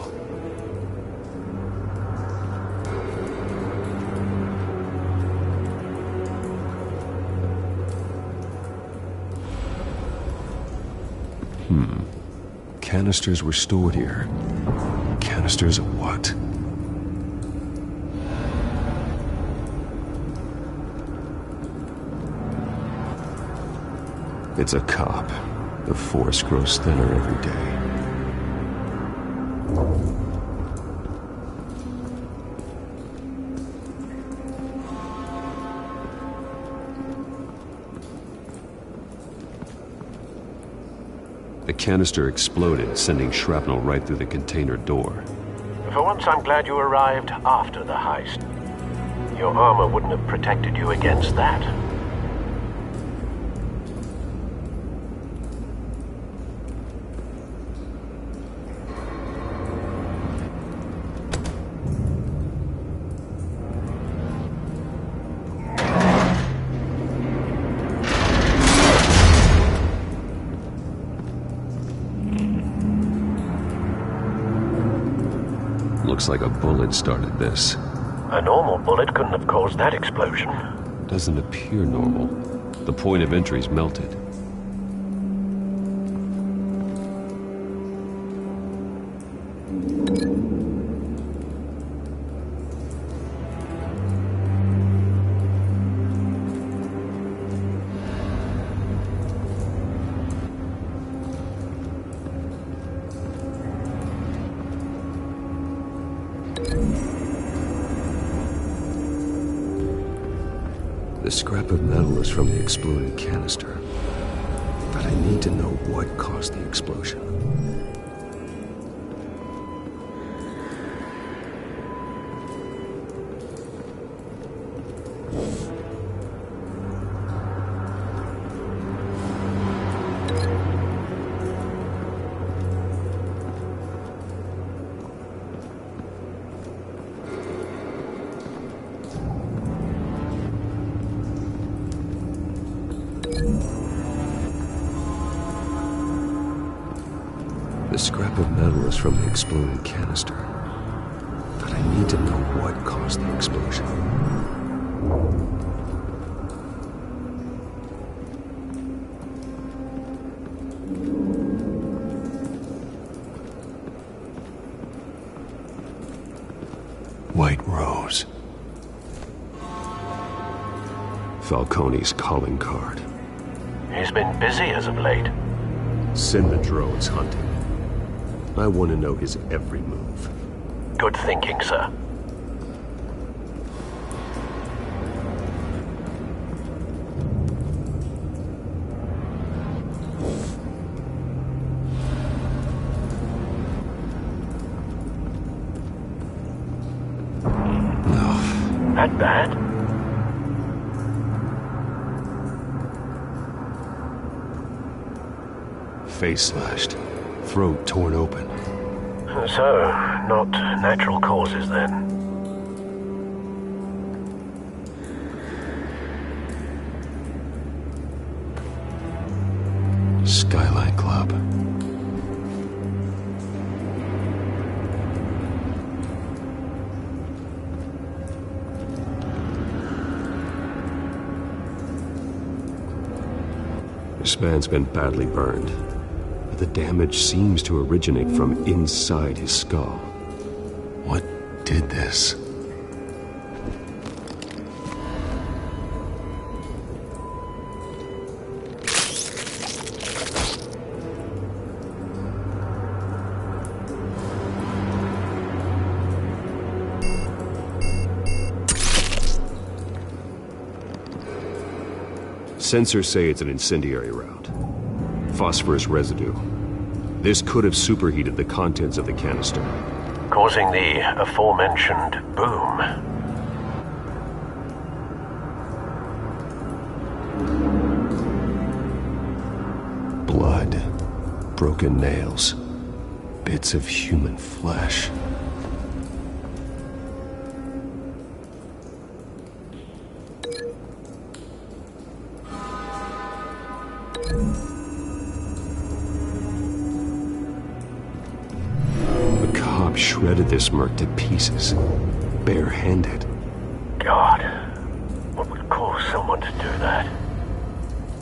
Canisters were stored here. Canisters of what? It's a cop. The force grows thinner every day. The canister exploded, sending shrapnel right through the container door. For once, I'm glad you arrived after the heist. Your armor wouldn't have protected you against that. Looks like a bullet started this. A normal bullet couldn't have caused that explosion. Doesn't appear normal. The point of entry's melted. The scrap of metal is from the exploded canister. But I need to know what caused the explosion. The scrap of metal is from the exploded canister. But I need to know what caused the explosion. White Rose. Falcone's calling card. He's been busy as of late. Send the drones hunting. I want to know his every move. Good thinking, sir. That bad? Face slashed. Throat torn open. So, not natural causes then. Skylight Club. This man's been badly burned. The damage seems to originate from inside his skull. What did this? Sensors say it's an incendiary round. Phosphorus residue. This could have superheated the contents of the canister, causing the aforementioned boom. Blood, broken nails, bits of human flesh. shredded this merc to pieces, barehanded. God, what would cause someone to do that?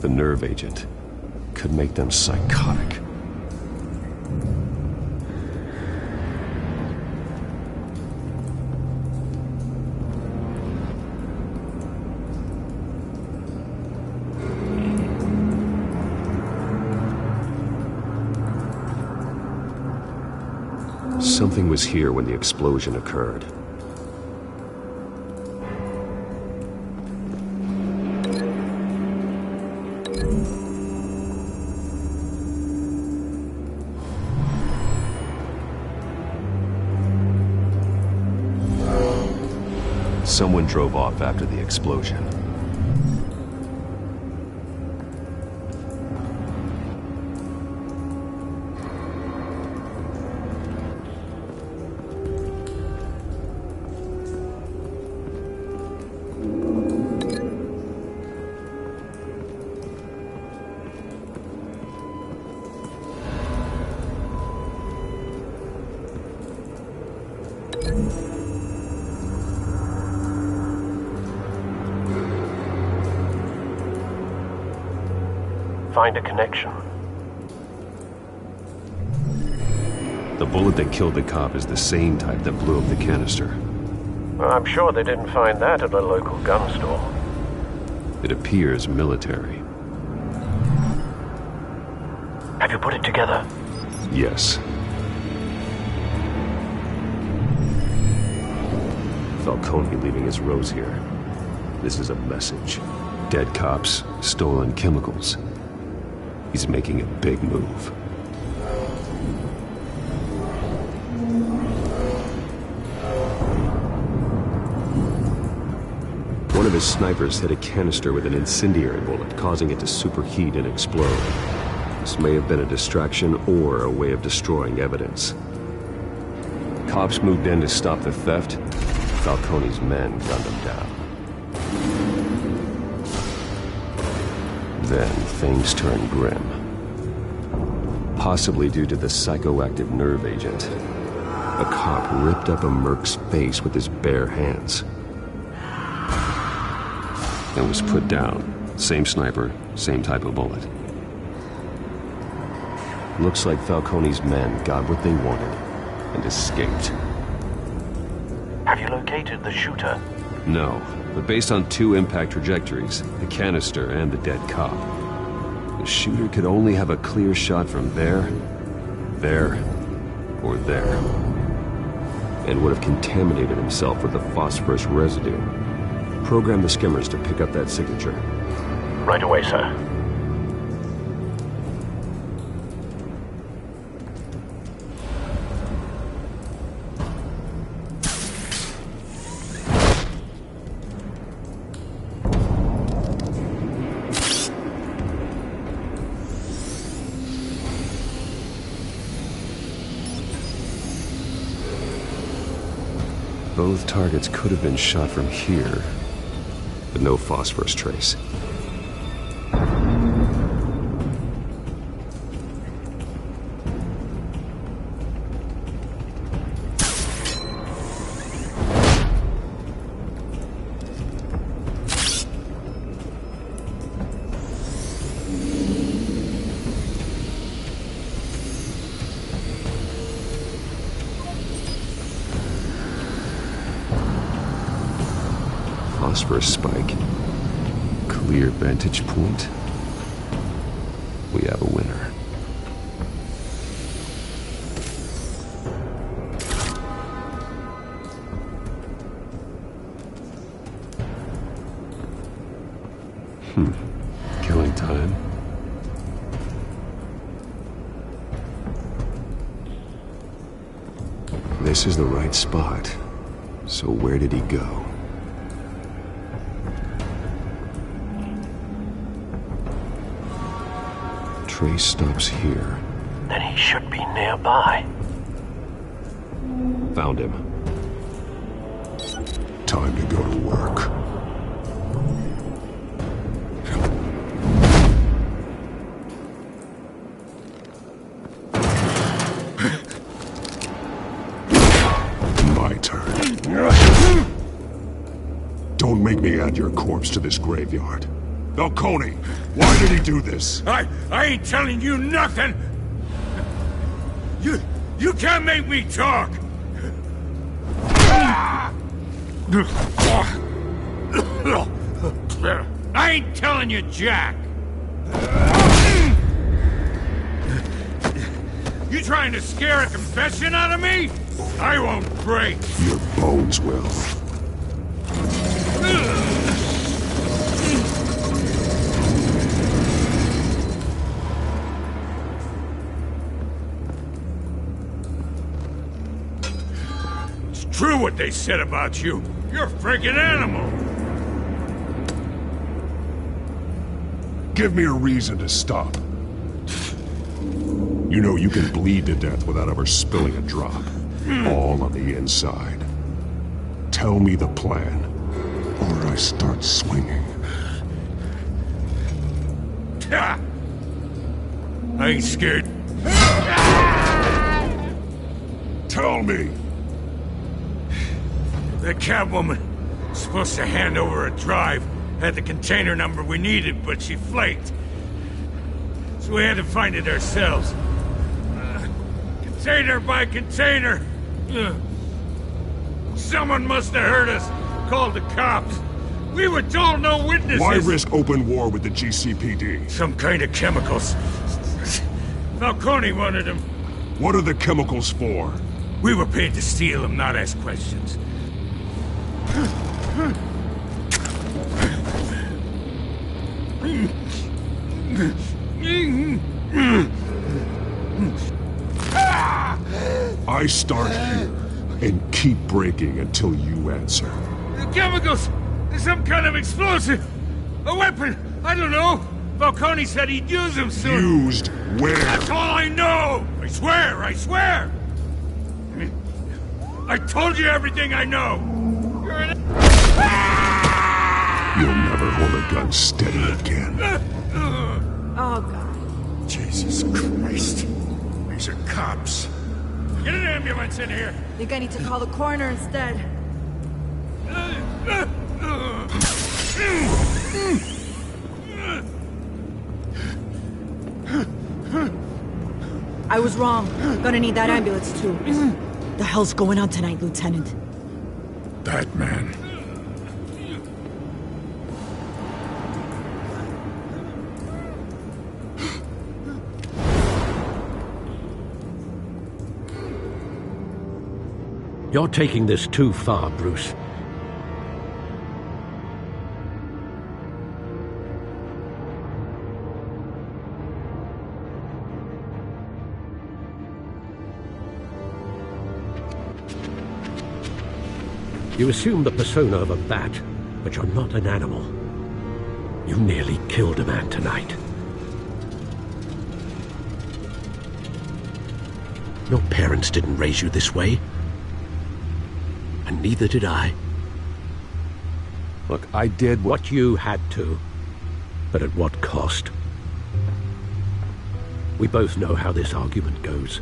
The nerve agent could make them psychotic. Something was here when the explosion occurred. Someone drove off after the explosion. Find a connection. The bullet that killed the cop is the same type that blew up the canister. Well, I'm sure they didn't find that at a local gun store. It appears military. Have you put it together? Yes. Falcone leaving his rose here. This is a message. Dead cops, stolen chemicals. He's making a big move. One of his snipers hit a canister with an incendiary bullet, causing it to superheat and explode. This may have been a distraction or a way of destroying evidence. Cops moved in to stop the theft. Falcone's men gunned him down. Then things turned grim. Possibly due to the psychoactive nerve agent. A cop ripped up a merc's face with his bare hands. And was put down. Same sniper, same type of bullet. Looks like Falcone's men got what they wanted and escaped. Have you located the shooter? No, but based on two impact trajectories, the canister and the dead cop, the shooter could only have a clear shot from there, or there, and would have contaminated himself with the phosphorus residue. Program the skimmers to pick up that signature. Right away, sir. Both targets could have been shot from here, but no phosphorus trace. Phosphorus spike. Clear vantage point. We have a winner. Killing time. This is the right spot. So where did he go? Trace stops here. Then he should be nearby. Found him. Time to go to work. add your corpse to this graveyard? Falcone, why did he do this? I ain't telling you nothing! You can't make me talk! I ain't telling you jack! You trying to scare a confession out of me? I won't break! Your bones will. It's true what they said about you. You're a freaking animal! Give me a reason to stop. You know you can bleed to death without ever spilling a drop. All on the inside. Tell me the plan, or I start swinging. I ain't scared. Tell me! The Catwoman was supposed to hand over a drive. Had the container number we needed, but she flaked. So we had to find it ourselves. Container by container. Someone must have heard us. Called the cops. We were told no witnesses. Why risk open war with the GCPD? Some kind of chemicals. Falcone wanted them. What are the chemicals for? We were paid to steal them, not ask questions. I start here and keep breaking until you answer. The chemicals! Some kind of explosive! A weapon! I don't know! Falcone said he'd use them soon! Used where? That's all I know! I swear! I swear! I told you everything I know! You're an... You'll never hold a gun steady again. Oh, God. Jesus Christ. These are cops. Get an ambulance in here! Think I need to call the coroner instead. I was wrong. Gonna need that ambulance, too. The hell's going on tonight, Lieutenant? Batman. You're taking this too far, Bruce. You assume the persona of a bat, but you're not an animal. You nearly killed a man tonight. Your parents didn't raise you this way. And neither did I. Look, I did what you had to, but at what cost? We both know how this argument goes.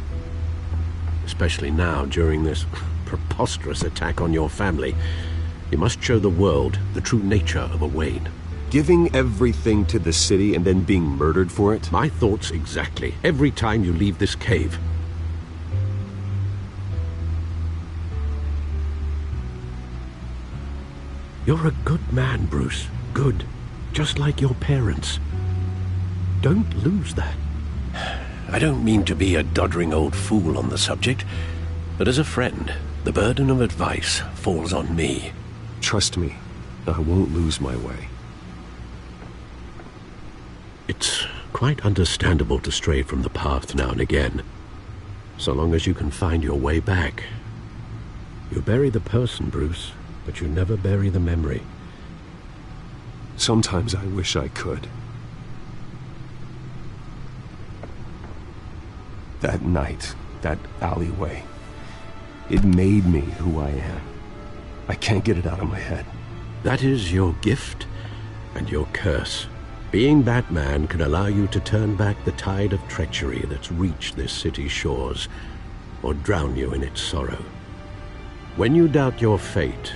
Especially now, during this preposterous attack on your family. You must show the world the true nature of a Wayne. Giving everything to the city and then being murdered for it? My thoughts exactly. Every time you leave this cave. You're a good man, Bruce. Good. Just like your parents. Don't lose that. I don't mean to be a doddering old fool on the subject, but as a friend, the burden of advice falls on me. Trust me, I won't lose my way. It's quite understandable to stray from the path now and again, so long as you can find your way back. You bury the person, Bruce, but you never bury the memory. Sometimes I wish I could. That night, that alleyway, it made me who I am. I can't get it out of my head. That is your gift and your curse. Being Batman can allow you to turn back the tide of treachery that's reached this city's shores, or drown you in its sorrow. When you doubt your fate,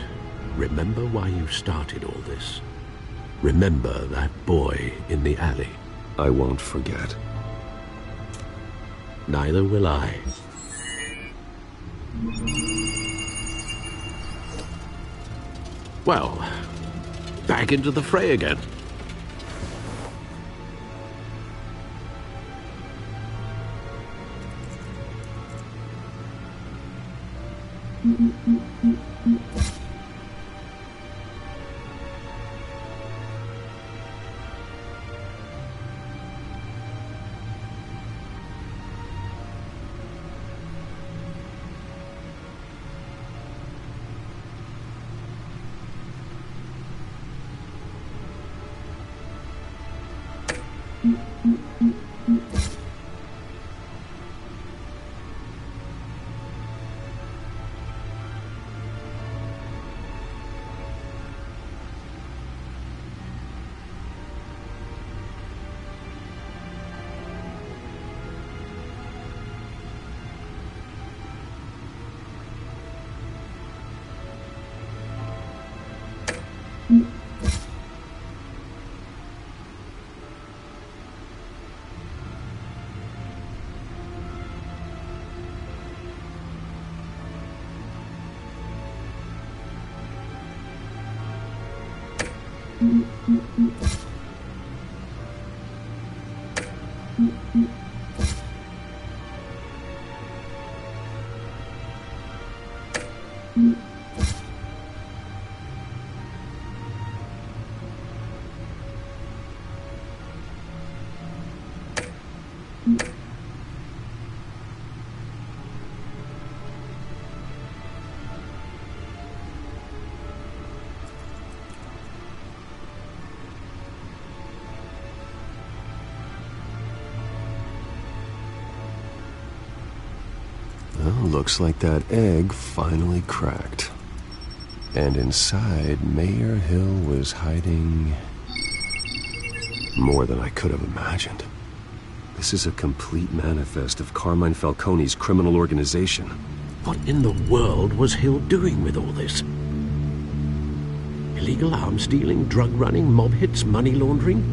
remember why you started all this. Remember that boy in the alley. I won't forget. Neither will I. Well, back into the fray again. Looks like that egg finally cracked. And inside, Mayor Hill was hiding more than I could have imagined. This is a complete manifest of Carmine Falcone's criminal organization. What in the world was Hill doing with all this? Illegal arms dealing, drug running, mob hits, money laundering?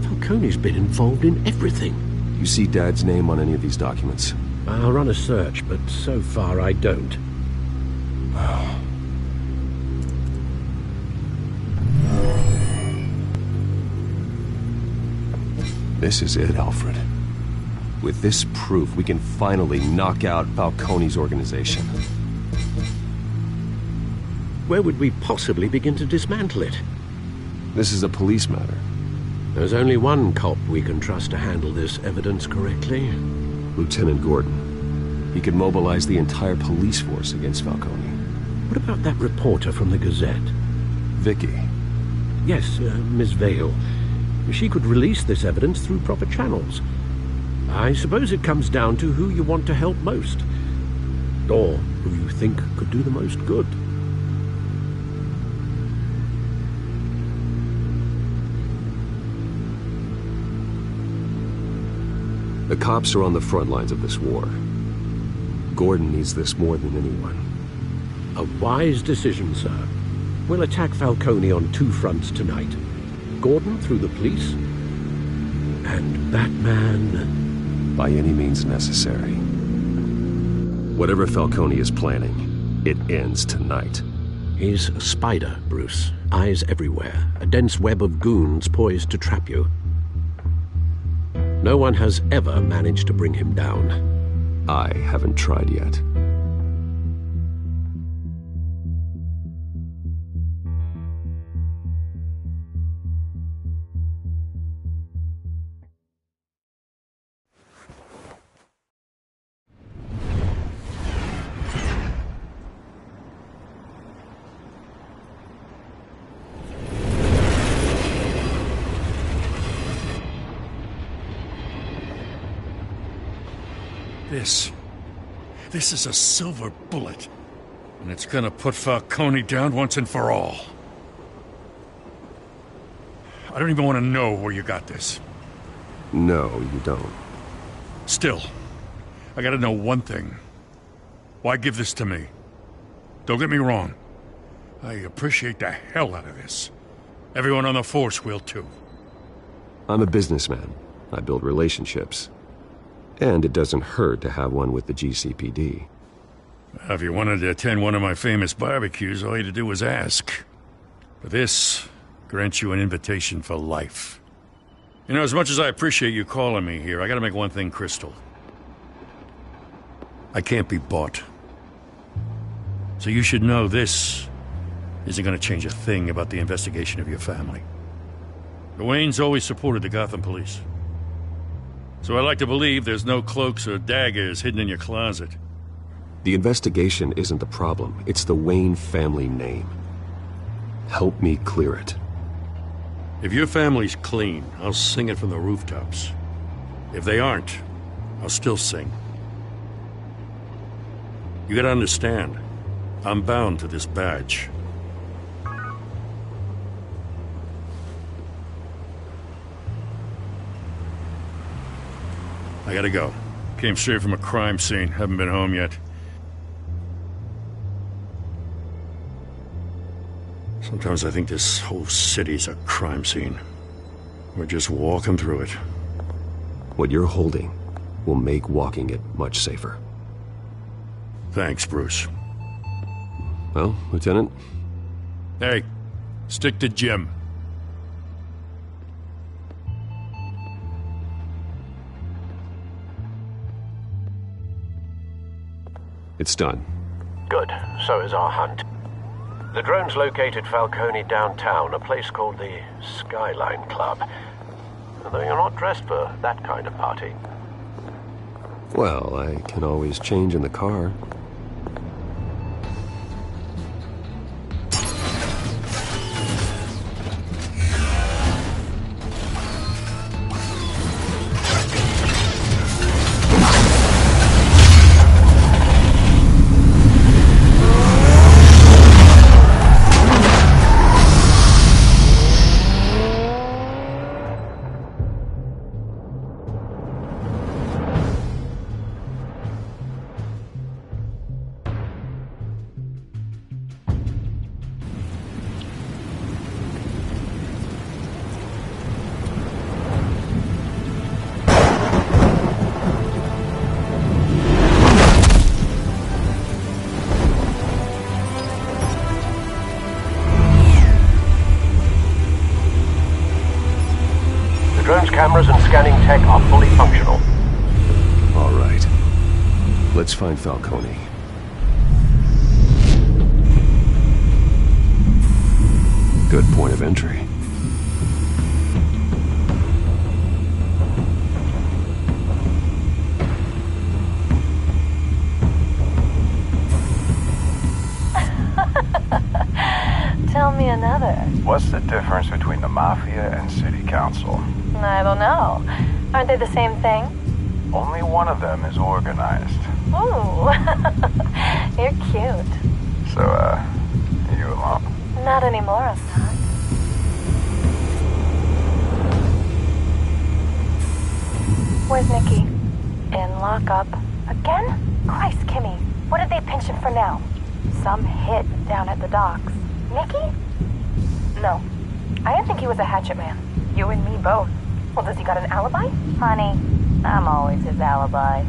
Falcone's been involved in everything. You see Dad's name on any of these documents? I'll run a search, but so far I don't. This is it, Alfred. With this proof, we can finally knock out Falcone's organization. Where would we possibly begin to dismantle it? This is a police matter. There's only one cop we can trust to handle this evidence correctly. Lieutenant Gordon. He could mobilize the entire police force against Falcone. What about that reporter from the Gazette? Vicky. Yes, Miss Vale. She could release this evidence through proper channels. I suppose it comes down to who you want to help most. Or who you think could do the most good. The cops are on the front lines of this war. Gordon needs this more than anyone. A wise decision, sir. We'll attack Falcone on two fronts tonight. Gordon through the police, and Batman... by any means necessary. Whatever Falcone is planning, it ends tonight. He's a spider, Bruce. Eyes everywhere. A dense web of goons poised to trap you. No one has ever managed to bring him down. I haven't tried yet. This is a silver bullet. And it's gonna put Falcone down once and for all. I don't even want to know where you got this. No, you don't. Still, I gotta know one thing. Why give this to me? Don't get me wrong. I appreciate the hell out of this. Everyone on the force will too. I'm a businessman. I build relationships. And it doesn't hurt to have one with the GCPD. If you wanted to attend one of my famous barbecues, all you had to do was ask. But this grants you an invitation for life. You know, as much as I appreciate you calling me here, I gotta make one thing crystal. I can't be bought. So you should know this isn't gonna change a thing about the investigation of your family. The Waynes always supported the Gotham police. So I like to believe there's no cloaks or daggers hidden in your closet. The investigation isn't the problem. It's the Wayne family name. Help me clear it. If your family's clean, I'll sing it from the rooftops. If they aren't, I'll still sing. You gotta understand, I'm bound to this badge. I gotta go. Came straight from a crime scene. Haven't been home yet. Sometimes I think this whole city's a crime scene. We're just walking through it. What you're holding will make walking it much safer. Thanks, Bruce. Well, Lieutenant? Hey, stick to Jim. It's done. Good. So is our hunt. The drone's located Falcone downtown, a place called the Skyline Club. Though you're not dressed for that kind of party. Well, I can always change in the car. Cameras and scanning tech are fully functional. All right. Let's find Falcone. Good point of entry. Tell me another. What's the difference between the Mafia and City Council? I don't know. Aren't they the same thing? Only one of them is organized. Ooh. You're cute. So, you alone? Not anymore, I'm not. Where's Nikki? In lockup. Again? Christ, Kimmy. What did they pinch him for now? Some hit down at the docks. Nikki? No. I didn't think he was a hatchet man. You and me both. Well, does he got an alibi? Honey, I'm always his alibi.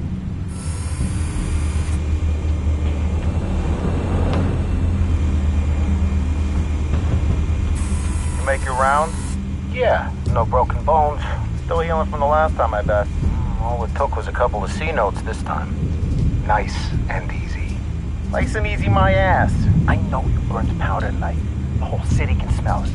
You make your rounds? Yeah, no broken bones. Still healing from the last time, I bet. All it took was a couple of C notes this time. Nice and easy. Nice and easy my ass. I know you burned powder tonight. The whole city can smell it.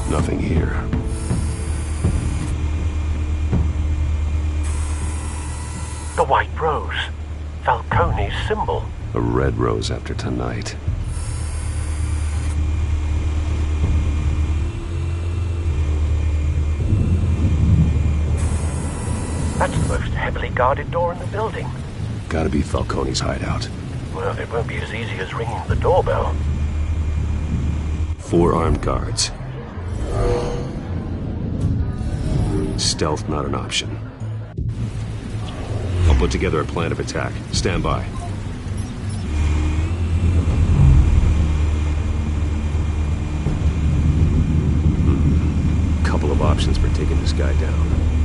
Nothing here. The white rose. Falcone's symbol. A red rose after tonight. That's the most heavily guarded door in the building. Gotta be Falcone's hideout. Well, it won't be as easy as ringing the doorbell. 4 armed guards. Stealth not an option. I'll put together a plan of attack. Stand by. Couple of options for taking this guy down.